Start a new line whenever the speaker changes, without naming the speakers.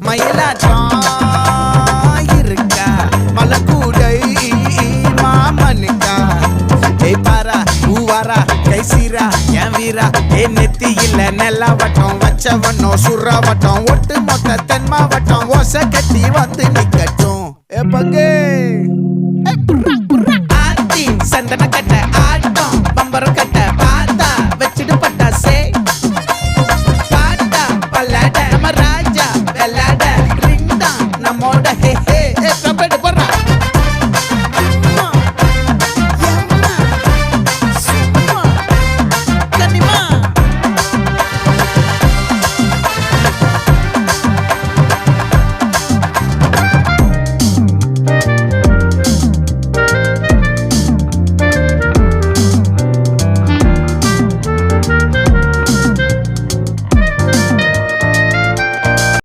மயிலாட்டம் இருக்கா மலக்கூடை மாமனுக்கா ஏய் பாரா ஊவாரா கைசீரா என் வீரா ஏ நெத்தி இல்ல நெல்லா வட்டம் வச்சவனோ சுறா வட்டம் ஒட்டு மொத்த தென்மாவட்டம்